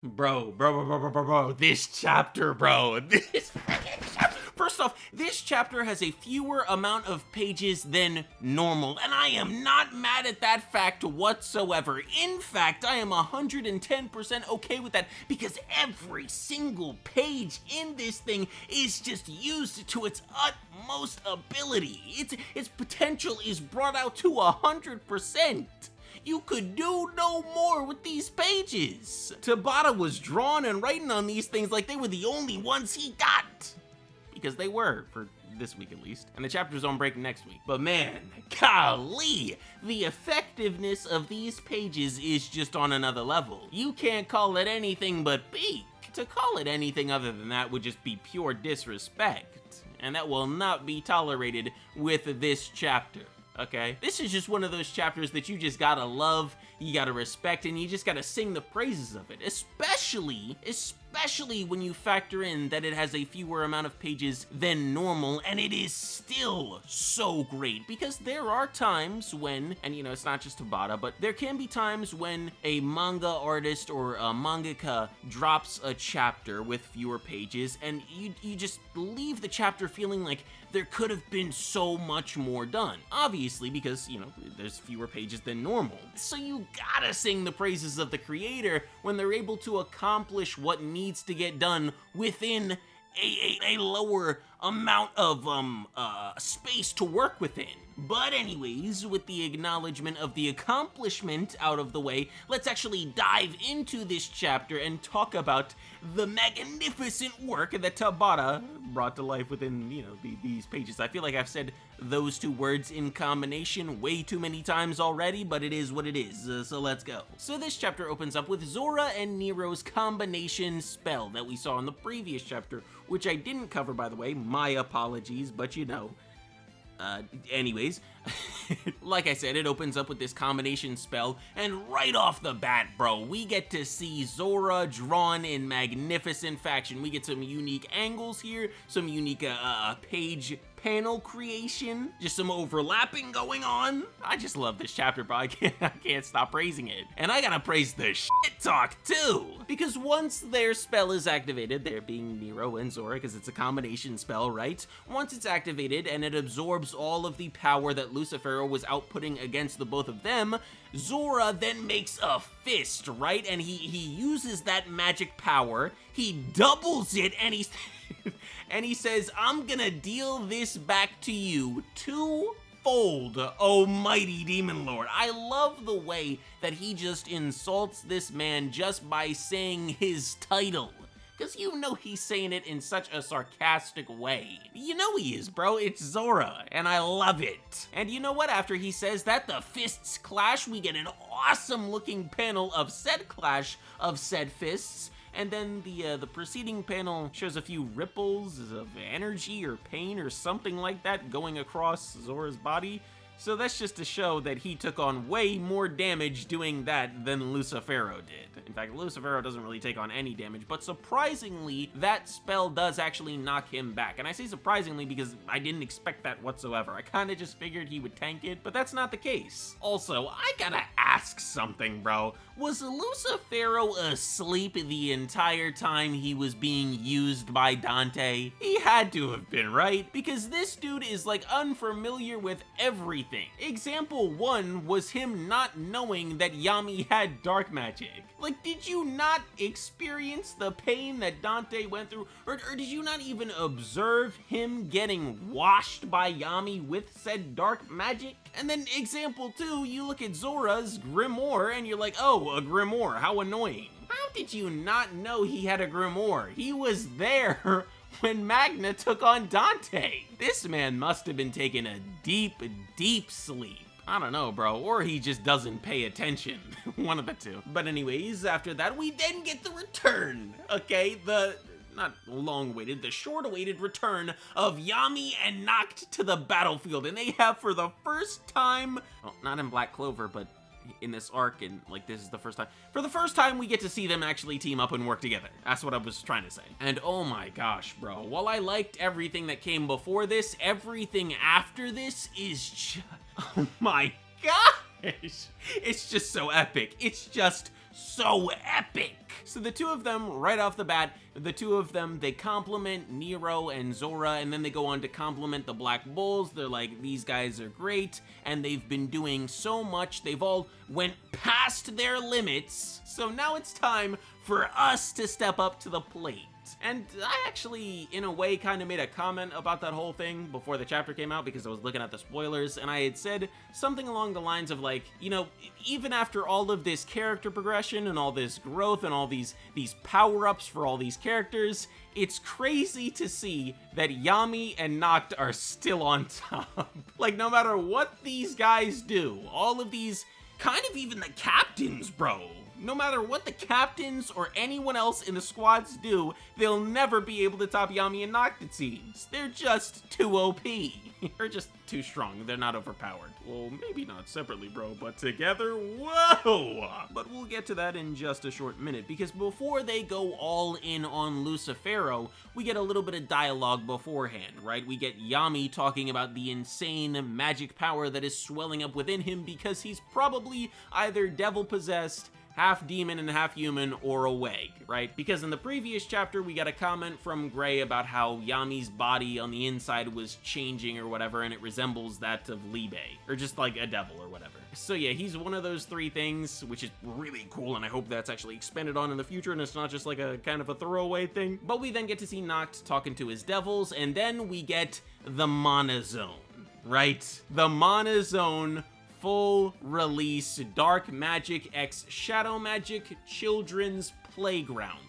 Bro, this chapter, bro, this freaking chapter. First off, this chapter has a fewer amount of pages than normal, and I am not mad at that fact whatsoever. In fact, I am 110% okay with that, because every single page in this thing is just used to its utmost ability. Its potential is brought out to 100%. You could do no more with these pages. Tabata was drawing and writing on these things like they were the only ones he got. Because they were, for this week at least. And the chapter's on break next week. But man, golly, the effectiveness of these pages is just on another level. You can't call it anything but peak. To call it anything other than that would just be pure disrespect. And that will not be tolerated with this chapter. Okay? This is just one of those chapters that you just gotta love, you gotta respect, and you just gotta sing the praises of it. Especially when you factor in that it has a fewer amount of pages than normal, and it is still so great. Because there are times when, and you know, it's not just Tabata, but there can be times when a manga artist or a mangaka drops a chapter with fewer pages, and you just leave the chapter feeling like there could have been so much more done. Obviously, because, you know, there's fewer pages than normal. So you gotta sing the praises of the creator when they're able to accomplish what needs to get done within a lower amount of space to work within. But anyways, with the acknowledgement of the accomplishment out of the way, let's actually dive into this chapter and talk about the magnificent work that Tabata brought to life within, you know, these pages. I feel like I've said those two words in combination way too many times already, but it is what it is, so let's go. So this chapter opens up with Zora and Nero's combination spell that we saw in the previous chapter, which I didn't cover, by the way. My apologies, but you know. Anyways, like I said, it opens up with this combination spell, and right off the bat, bro, we get to see Zora drawn in magnificent fashion. We get some unique angles here, some unique page panel creation, just some overlapping going on. I just love this chapter, bro. I can't stop praising it. And I gotta praise the shit talk too, because once their spell is activated, there being Nero and Zora, because it's a combination spell, right? Once it's activated and it absorbs all of the power that Lucifero was outputting against the both of them, Zora then makes a fist, right? And he uses that magic power, he doubles it, and and he says, I'm gonna deal this back to you twofold, almighty demon lord. I love the way that he just insults this man just by saying his title. Because you know he's saying it in such a sarcastic way. You know he is, bro. It's Zora, and I love it. And you know what? After he says that, the fists clash. We get an awesome looking panel of said clash of said fists. And then the preceding panel shows a few ripples of energy or pain or something like that going across Zora's body. So that's just to show that he took on way more damage doing that than Lucifero did. In fact, Lucifero doesn't really take on any damage, but surprisingly, that spell does actually knock him back. And I say surprisingly because I didn't expect that whatsoever. I kind of just figured he would tank it, but that's not the case. Also, I gotta ask something, bro. Was Lucifero asleep the entire time he was being used by Dante? He had to have been, right? Because this dude is like unfamiliar with everything. Example 1 was him not knowing that Yami had dark magic. Like, did you not experience the pain that Dante went through? Or did you not even observe him getting washed by Yami with said dark magic? And then example 2, you look at Zora's grimoire and you're like, oh, a grimoire, how annoying. How did you not know he had a grimoire? He was there when Magna took on Dante. This man must have been taking a deep, deep sleep. I don't know, bro, or he just doesn't pay attention. One of the two. But anyways, after that, we then get the return, okay? The not long-awaited, the short-awaited return of Yami and Nacht to the battlefield. And they have, for the first time, well, not in Black Clover, but in this arc, and like this is the first time. For the first time, we get to see them actually team up and work together. That's what I was trying to say. And oh my gosh, bro. While I liked everything that came before this, everything after this is just, oh my gosh. It's just so epic. It's just so epic. So the two of them, right off the bat, they compliment Nero and Zora, and then they go on to compliment the Black Bulls. They're like, these guys are great, and they've been doing so much. They've all went past their limits. So now it's time for us to step up to the plate. And I actually, in a way, kind of made a comment about that whole thing before the chapter came out because I was looking at the spoilers, and I had said something along the lines of like, you know, even after all of this character progression and all this growth and all these power-ups for all these characters, it's crazy to see that Yami and Nacht are still on top. Like, no matter what these guys do, all of these, kind of even the captains, bro. No matter what the captains or anyone else in the squads do, they'll never be able to top Yami and Nacht, it seems. They're just too OP. Or just too strong. They're not overpowered. Well, maybe not separately, bro, but together, whoa! But we'll get to that in just a short minute, because before they go all in on Lucifero, we get a little bit of dialogue beforehand, right? We get Yami talking about the insane magic power that is swelling up within him because he's probably either devil-possessed, half demon and half human, or a wag, right? Because in the previous chapter, we got a comment from Gray about how Yami's body on the inside was changing or whatever, and it resembles that of Libe, or just like a devil or whatever. So yeah, he's one of those three things, which is really cool, and I hope that's actually expanded on in the future, and it's not just like a kind of a throwaway thing. But we then get to see Nacht talking to his devils, and then we get the Mana Zone, right? The Mana Zone full release Dark Magic X Shadow Magic Children's Playground.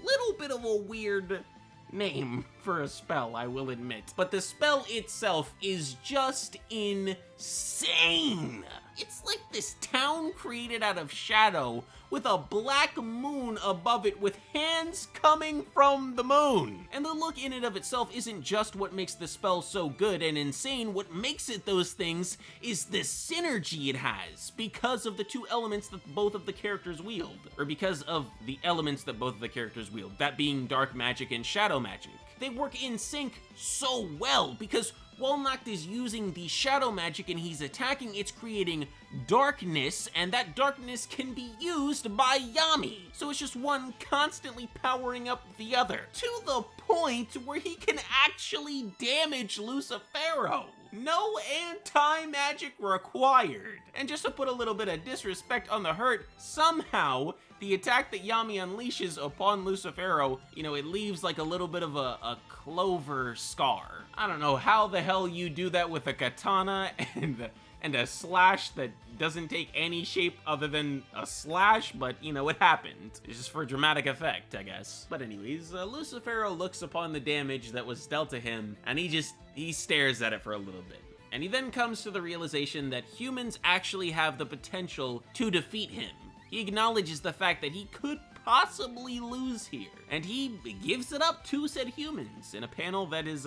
Little bit of a weird name for a spell, I will admit. But the spell itself is just insane. It's like this town created out of shadow with a black moon above it with hands coming from the moon. And the look in and of itself isn't just what makes the spell so good and insane. What makes it those things is the synergy it has because of the two elements that both of the characters wield, or because of the elements that both of the characters wield, that being dark magic and shadow magic. They work in sync so well because while Nacht is using the shadow magic and he's attacking, it's creating darkness, and that darkness can be used by Yami. So it's just one constantly powering up the other, to the point where he can actually damage Lucifero. No anti-magic required. And just to put a little bit of disrespect on the hurt, somehow the attack that Yami unleashes upon Lucifero, you know, it leaves like a little bit of a Clover scar. I don't know how the hell you do that with a katana and a slash that doesn't take any shape other than a slash, but you know, it happened. It's just for dramatic effect, I guess. But anyways, Lucifero looks upon the damage that was dealt to him, and he stares at it for a little bit. And he then comes to the realization that humans actually have the potential to defeat him. He acknowledges the fact that he could possibly lose here, and he gives it up to said humans in a panel that is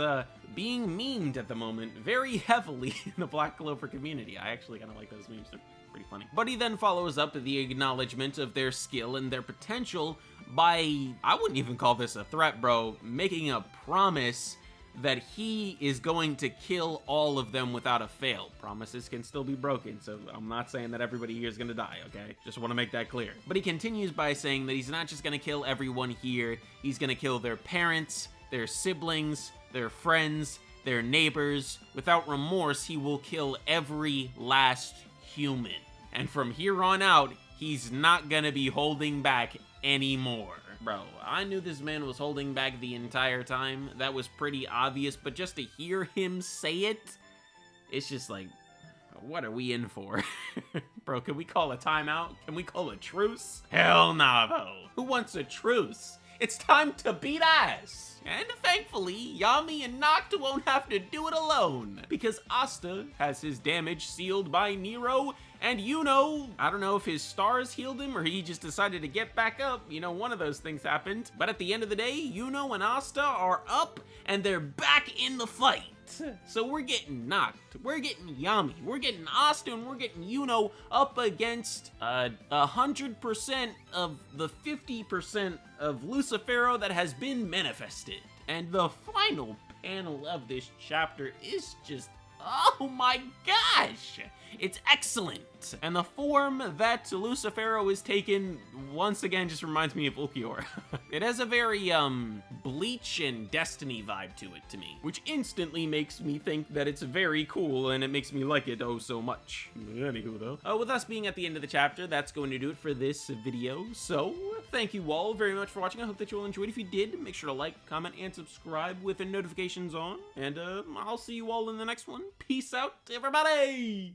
being memed at the moment very heavily in the Black Clover community. I actually kind of like those memes. They're pretty funny. But he then follows up the acknowledgement of their skill and their potential by, I wouldn't even call this a threat, bro, making a promise that he is going to kill all of them without a fail. Promises can still be broken, so I'm not saying that everybody here is gonna die, okay? Just want to make that clear. But he continues by saying that he's not just gonna kill everyone here, he's gonna kill their parents, their siblings, their friends, their neighbors. Without remorse, he will kill every last human. And from here on out, he's not gonna be holding back anymore. Bro, I knew this man was holding back the entire time. That was pretty obvious, but just to hear him say it, it's just like, what are we in for? Bro, can we call a timeout? Can we call a truce? Hell nah, bro. Who wants a truce? It's time to beat ass. And thankfully, Yami and Nacht won't have to do it alone, because Asta has his damage sealed by Nero, and you know, I don't know if his stars healed him or he just decided to get back up. You know, one of those things happened. But at the end of the day, Yuno and Asta are up and they're back in the fight. So we're getting Nacht, we're getting Yami, we're getting Asta, and we're getting Yuno up against 100% of the 50% of Lucifero that has been manifested. And the final panel of this chapter is just Oh my gosh! It's excellent. And the form that Lucifero is taken, once again, just reminds me of Ulquiorra. It has a very, Bleach and Destiny vibe to it to me, which instantly makes me think that it's very cool, and it makes me like it oh so much. Anywho, though. With us being at the end of the chapter, that's going to do it for this video. So, thank you all very much for watching. I hope that you all enjoyed. If you did, make sure to like, comment, and subscribe with the notifications on. And, I'll see you all in the next one. Peace out, everybody!